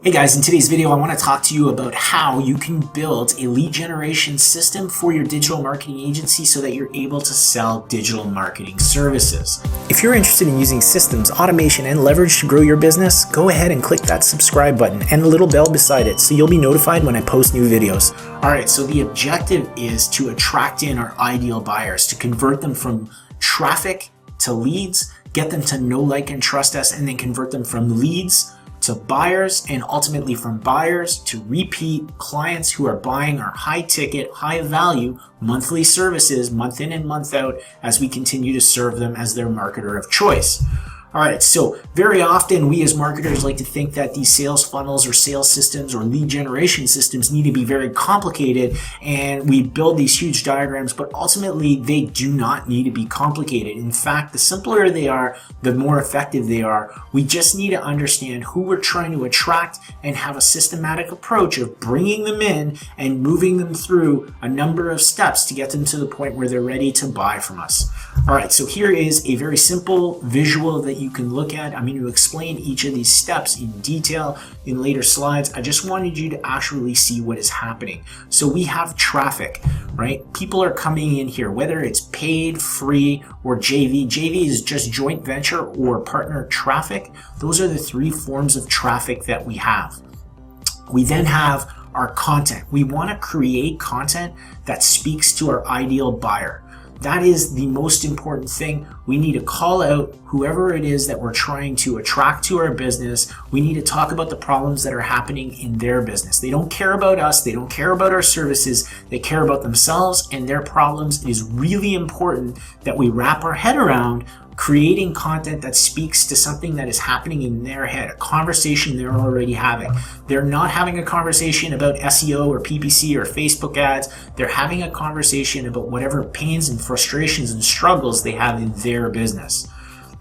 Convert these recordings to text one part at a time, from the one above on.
Hey guys, in today's video I want to talk to you about how you can build a lead generation system for your digital marketing agency so that you're able to sell digital marketing services. If you're interested in using systems, automation, and leverage to grow your business, go ahead and click that subscribe button and the little bell beside it so you'll be notified when I post new videos. Alright, so the objective is to attract in our ideal buyers, to convert them from traffic to leads, get them to know, like, and trust us, and then convert them from leads to buyers, and ultimately from buyers to repeat clients who are buying our high ticket, high value monthly services month in and month out as we continue to serve them as their marketer of choice. Alright, so very often we as marketers like to think that these sales funnels or sales systems or lead generation systems need to be very complicated, and we build these huge diagrams, but ultimately they do not need to be complicated. In fact, the simpler they are, the more effective they are. We just need to understand who we're trying to attract and have a systematic approach of bringing them in and moving them through a number of steps to get them to the point where they're ready to buy from us. Alright, so here is a very simple visual that you can look at. I'm going to explain each of these steps in detail in later slides. I just wanted you to actually see what is happening. So we have traffic, right? People are coming in here, whether it's paid, free, or JV. JV is just joint venture or partner traffic. Those are the three forms of traffic that we have. We then have our content. We want to create content that speaks to our ideal buyer. That is the most important thing. We need to call out whoever it is that we're trying to attract to our business. We need to talk about the problems that are happening in their business. They don't care about us. They don't care about our services. They care about themselves and their problems. It is really important that we wrap our head around creating content that speaks to something that is happening in their head, a conversation they're already having. They're not having a conversation about SEO or PPC or Facebook ads. They're having a conversation about whatever pains and frustrations and struggles they have in their business.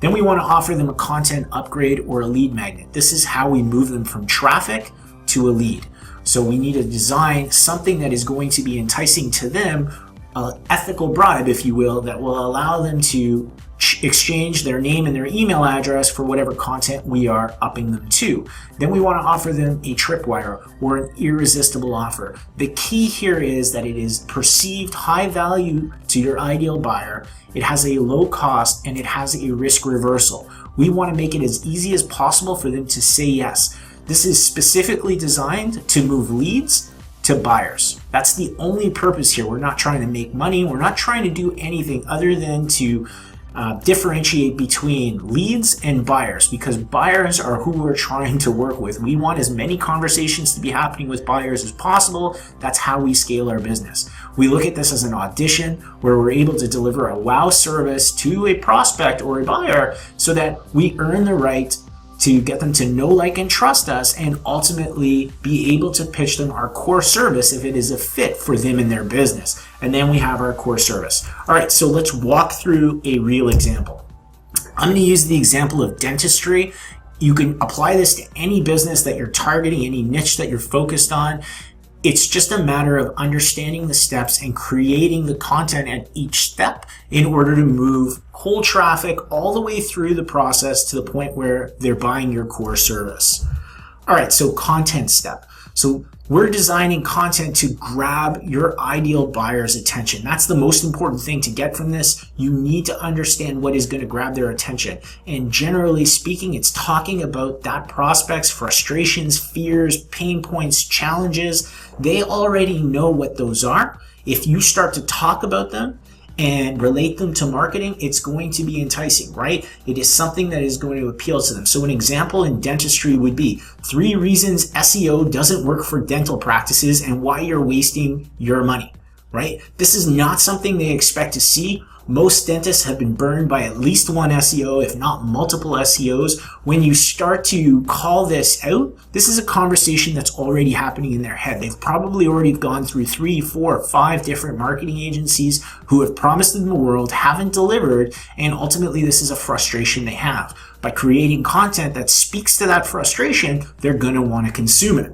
Then we want to offer them a content upgrade or a lead magnet. This is how we move them from traffic to a lead. So we need to design something that is going to be enticing to them, an ethical bribe, if you will, that will allow them to exchange their name and their email address for whatever content we are upping them to. Then we want to offer them a Tripwire or an irresistible offer. The key here is that it is perceived high value to your ideal buyer, it has a low cost, and it has a risk reversal. We want to make it as easy as possible for them to say yes. This is specifically designed to move leads to buyers. That's the only purpose here. We're not trying to make money. We're not trying to do anything other than to differentiate between leads and buyers, because buyers are who we're trying to work with. We want as many conversations to be happening with buyers as possible. That's how we scale our business. We look at this as an audition where we're able to deliver a wow service to a prospect or a buyer so that we earn the right to get them to know, like, and trust us, and ultimately be able to pitch them our core service if it is a fit for them in their business. And then we have our core service. All right, so let's walk through a real example. I'm going to use the example of dentistry. You can apply this to any business that you're targeting, any niche that you're focused on. It's just a matter of understanding the steps and creating the content at each step in order to move cold traffic all the way through the process to the point where they're buying your core service. All right, so content step. So we're designing content to grab your ideal buyer's attention. That's the most important thing to get from this. You need to understand what is going to grab their attention. And generally speaking, it's talking about that prospect's frustrations, fears, pain points, challenges. They already know what those are. If you start to talk about them and relate them to marketing, it's going to be enticing, right? It is something that is going to appeal to them. So an example in dentistry would be 3 reasons SEO doesn't work for dental practices and why you're wasting your money, right? This is not something they expect to see. Most dentists have been burned by at least one SEO, if not multiple SEOs. When you start to call this out, this is a conversation that's already happening in their head. They've probably already gone through 3, 4, 5 different marketing agencies who have promised them the world, haven't delivered, and ultimately this is a frustration they have. By creating content that speaks to that frustration, they're going to want to consume it.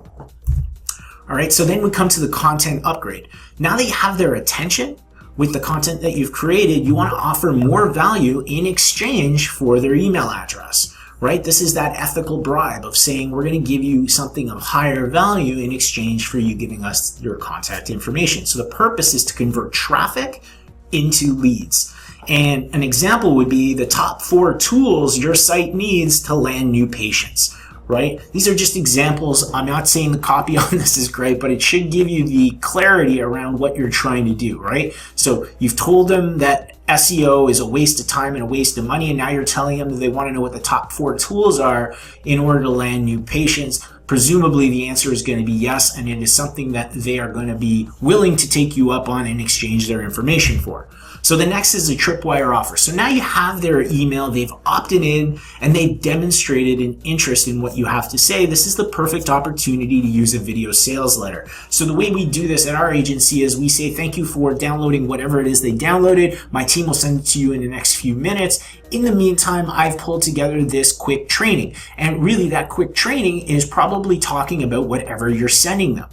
All right, so then we come to the content upgrade. Now that you have their attention, with the content that you've created, you want to offer more value in exchange for their email address, right? This is that ethical bribe of saying we're going to give you something of higher value in exchange for you giving us your contact information. So the purpose is to convert traffic into leads. And an example would be the top 4 tools your site needs to land new patients, right? These are just examples. I'm not saying the copy on this is great, but it should give you the clarity around what you're trying to do, right? So you've told them that SEO is a waste of time and a waste of money, and now you're telling them that they want to know what the top 4 tools are in order to land new patients. Presumably the answer is going to be yes, and it is something that they are going to be willing to take you up on and exchange their information for. So the next is a Tripwire offer. So now you have their email, they've opted in, and they've demonstrated an interest in what you have to say. This is the perfect opportunity to use a video sales letter. So the way we do this at our agency is we say thank you for downloading whatever it is they downloaded. My team will send it to you in the next few minutes. In the meantime, I've pulled together this quick training. And really that quick training is probably talking about whatever you're sending them,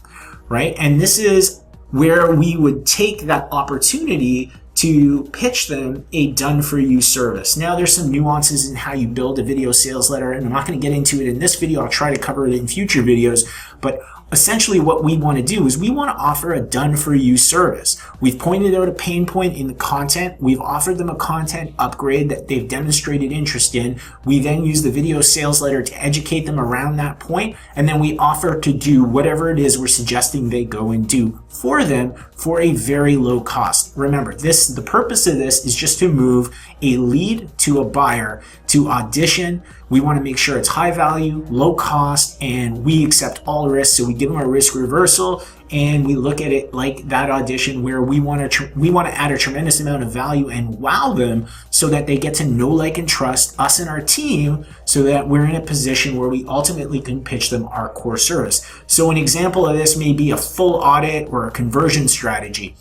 right? And this is where we would take that opportunity to pitch them a done-for-you service. Now, there's some nuances in how you build a video sales letter, and I'm not going to get into it in this video. I'll try to cover it in future videos, but essentially what we want to do is we want to offer a done-for-you service. We've pointed out a pain point in the content. We've offered them a content upgrade that they've demonstrated interest in. We then use the video sales letter to educate them around that point, and then we offer to do whatever it is we're suggesting they go and do for them for a very low cost. Remember, the purpose of this is just to move a lead to a buyer to audition. We want to make sure it's high value, low cost, and we accept all risks. So we give them a risk reversal, and we look at it like that audition where we want to add a tremendous amount of value and wow them so that they get to know, like, and trust us and our team so that we're in a position where we ultimately can pitch them our core service. So an example of this may be a full audit or a conversion strategy,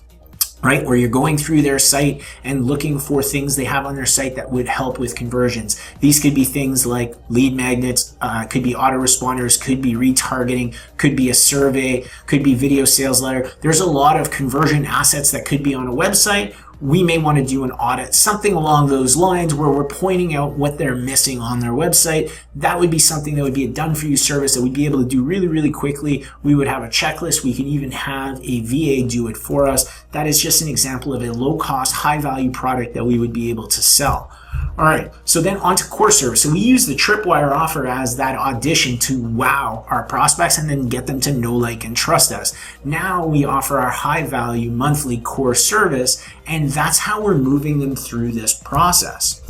right? Where you're going through their site and looking for things they have on their site that would help with conversions. These could be things like lead magnets, could be autoresponders, could be retargeting, could be a survey, could be video sales letter. There's a lot of conversion assets that could be on a website. We may want to do an audit, something along those lines where we're pointing out what they're missing on their website. That would be something that would be a done-for-you service that we'd be able to do really, really quickly. We would have a checklist. We could even have a VA do it for us. That is just an example of a low-cost, high-value product that we would be able to sell. All right, so then on to core service. So we use the Tripwire offer as that audition to wow our prospects and then get them to know, like, and trust us. Now we offer our high-value monthly core service, and that's how we're moving them through this process.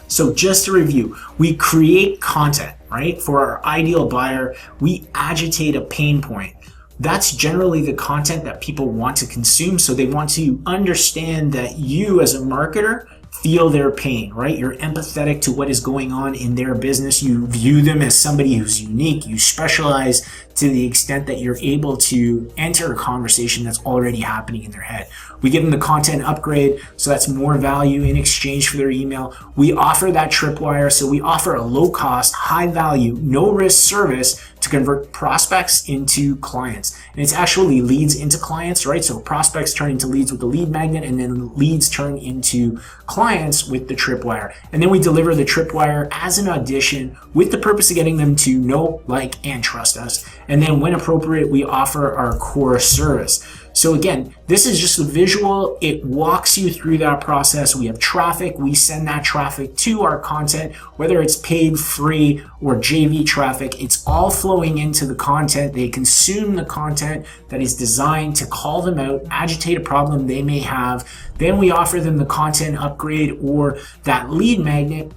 So just to review, we create content, right? For our ideal buyer, we agitate a pain point. That's generally the content that people want to consume, so they want to understand that you as a marketer feel their pain, right? You're empathetic to what is going on in their business. You view them as somebody who's unique. You specialize to the extent that you're able to enter a conversation that's already happening in their head. We give them the content upgrade, so that's more value in exchange for their email. We offer that Tripwire, so we offer a low cost, high value, no risk service to convert prospects into clients. And it's actually leads into clients, right? So prospects turn into leads with the lead magnet, and then leads turn into clients with the Tripwire. And then we deliver the Tripwire as an audition with the purpose of getting them to know, like, and trust us. And then when appropriate, we offer our core service. So again, this is just a visual. It walks you through that process. We have traffic. We send that traffic to our content, whether it's paid, free, or JV traffic. It's all flowing into the content. They consume the content that is designed to call them out, agitate a problem they may have. Then we offer them the content upgrade or that lead magnet.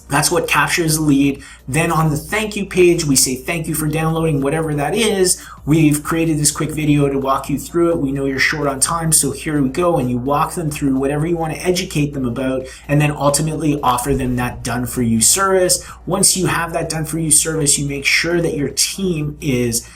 That's what captures the lead. Then on the thank you page, we say thank you for downloading whatever that is. We've created this quick video to walk you through it. We know you're short on time, so here we go. And you walk them through whatever you want to educate them about, and then ultimately offer them that done-for-you service. Once you have that done-for-you service, you make sure that your team is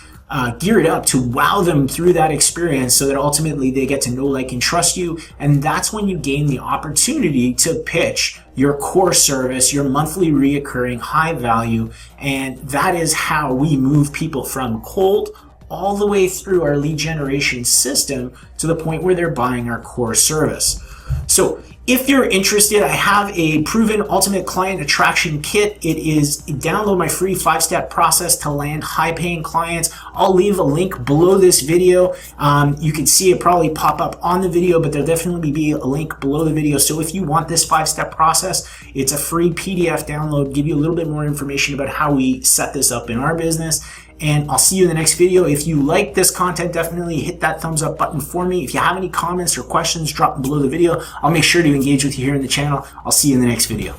geared up to wow them through that experience so that ultimately they get to know, like, and trust you. And that's when you gain the opportunity to pitch your core service, your monthly reoccurring high value. And that is how we move people from cold all the way through our lead generation system to the point where they're buying our core service. So if you're interested, I have a proven ultimate client attraction kit. It is download my free 5-step process to land high-paying clients. I'll leave a link below this video. You can see it probably pop up on the video, but there'll definitely be a link below the video. So if you want this 5-step process, it's a free PDF download, give you a little bit more information about how we set this up in our business. And I'll see you in the next video. If you like this content, definitely hit that thumbs up button for me. If you have any comments or questions, drop them below the video. I'll make sure to engage with you here in the channel. I'll see you in the next video.